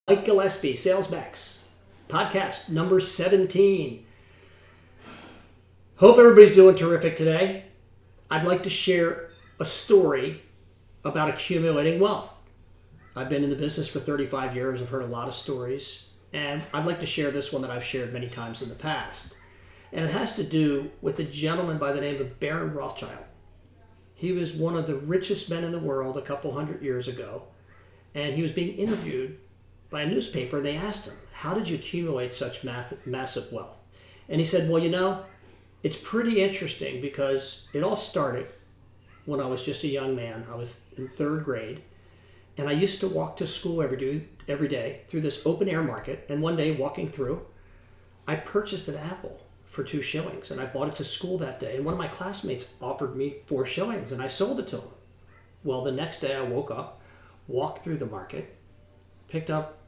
Mike Gillespie, Sales Max, podcast number 17. Hope everybody's doing terrific today. I'd like to share a story about accumulating wealth. I've been in the business for 35 years. I've heard a lot of stories, and I'd like to share this one that I've shared many times in the past. And it has to do with a gentleman by the name of Baron Rothschild. He was one of the richest men in the world a couple hundred years ago, and he was being interviewed by a newspaper. They asked him, how did you accumulate such massive wealth? And he said, well, it's pretty interesting because it all started when I was just a young man. I was in third grade, and I used to walk to school every day through this open air market. And one day walking through, I purchased an apple for 2 shillings, and I bought it to school that day. And one of my classmates offered me 4 shillings, and I sold it to him. Well, the next day I woke up, walked through the market, picked up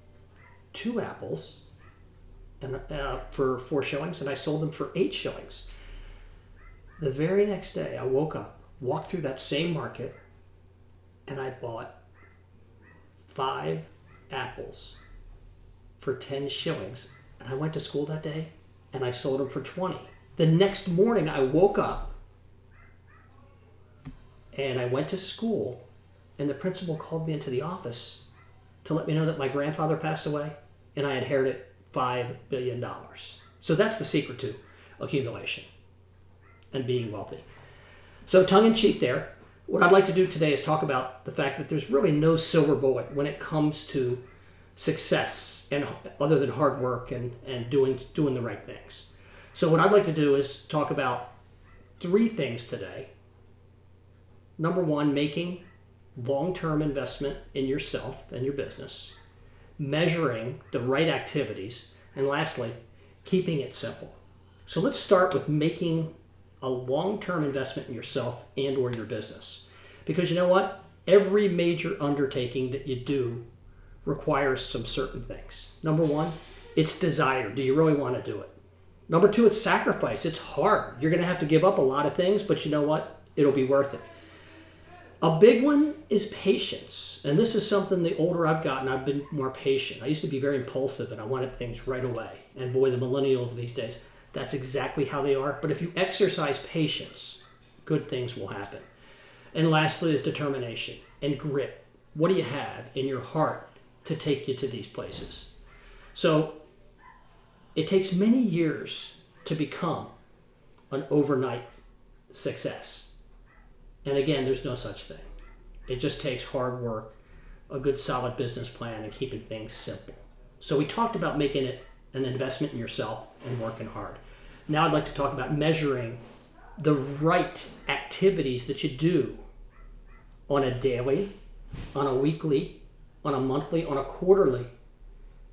2 apples and for 4 shillings, and I sold them for 8 shillings. The very next day I woke up, walked through that same market, and I bought 5 apples for 10 shillings. And I went to school that day and I sold them for 20. The next morning I woke up and I went to school, and the principal called me into the office to let me know that my grandfather passed away and I inherited $5 billion. So that's the secret to accumulation and being wealthy. So tongue in cheek there, what I'd like to do today is talk about the fact that there's really no silver bullet when it comes to success, and other than hard work and doing the right things. So what I'd like to do is talk about 3 things today. Number 1, making long-term investment in yourself and your business, measuring the right activities, and lastly, keeping it simple. So let's start with making a long-term investment in yourself and or your business. Because you know what? Every major undertaking that you do requires some certain things. Number 1, it's desire. Do you really want to do it? Number 2, it's sacrifice. It's hard. You're going to have to give up a lot of things, but you know what? It'll be worth it. A big one is patience. And this is something, the older I've gotten, I've been more patient. I used to be very impulsive and I wanted things right away. And boy, the millennials these days, that's exactly how they are. But if you exercise patience, good things will happen. And lastly is determination and grit. What do you have in your heart to take you to these places? So it takes many years to become an overnight success. And again, there's no such thing. It just takes hard work, a good solid business plan, and keeping things simple. So we talked about making it an investment in yourself and working hard. Now I'd like to talk about measuring the right activities that you do on a daily, on a weekly, on a monthly, on a quarterly,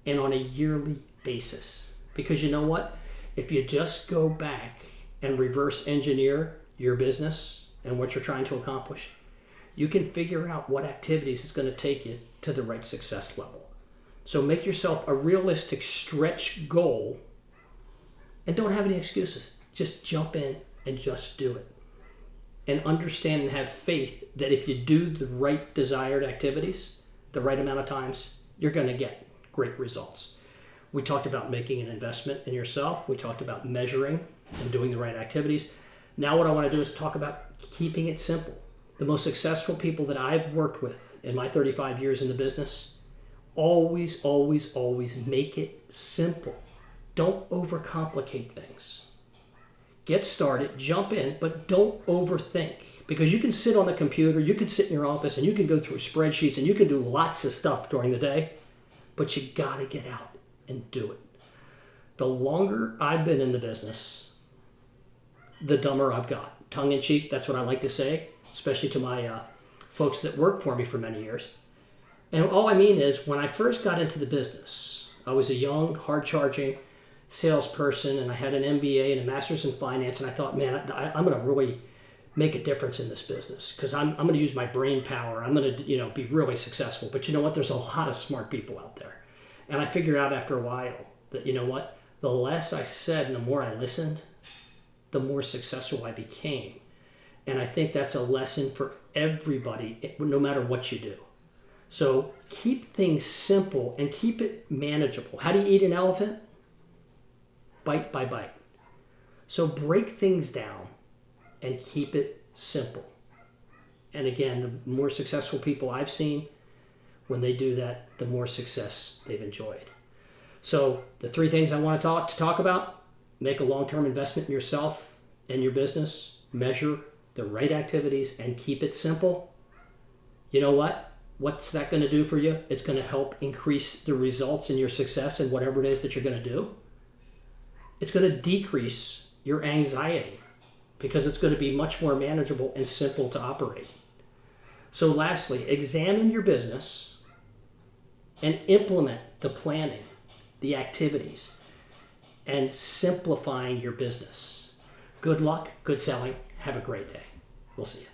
and on a yearly basis. Because you know what? If you just go back and reverse engineer your business and what you're trying to accomplish, you can figure out what activities is going to take you to the right success level. So make yourself a realistic stretch goal and don't have any excuses. Just jump in and just do it. And understand and have faith that if you do the right desired activities, the right amount of times, you're going to get great results. We talked about making an investment in yourself. We talked about measuring and doing the right activities. Now what I want to do is talk about keeping it simple. The most successful people that I've worked with in my 35 years in the business always make it simple. Don't overcomplicate things. Get started, jump in, but don't overthink. Because you can sit on the computer, you can sit in your office, and you can go through spreadsheets, and you can do lots of stuff during the day, but you got to get out and do it. The longer I've been in the business, the dumber I've got. Tongue in cheek, that's what I like to say, especially to my folks that worked for me for many years. And all I mean is, when I first got into the business, I was a young, hard-charging salesperson, and I had an MBA and a master's in finance, and I thought, man, I'm going to really make a difference in this business because I'm going to use my brain power. I'm going to be really successful. But you know what? There's a lot of smart people out there. And I figured out after a while that, you know what? The less I said and the more I listened, the more successful I became. And I think that's a lesson for everybody, no matter what you do. So keep things simple and keep it manageable. How do you eat an elephant? Bite by bite. So break things down and keep it simple. And again, the more successful people I've seen, when they do that, the more success they've enjoyed. So the 3 things I want to talk about: make a long-term investment in yourself and your business, measure the right activities, and keep it simple. You know what? What's that going to do for you? It's going to help increase the results in your success in whatever it is that you're going to do. It's going to decrease your anxiety because it's going to be much more manageable and simple to operate. So lastly, examine your business and implement the planning, the activities, and simplifying your business. Good luck, good selling. Have a great day. We'll see you.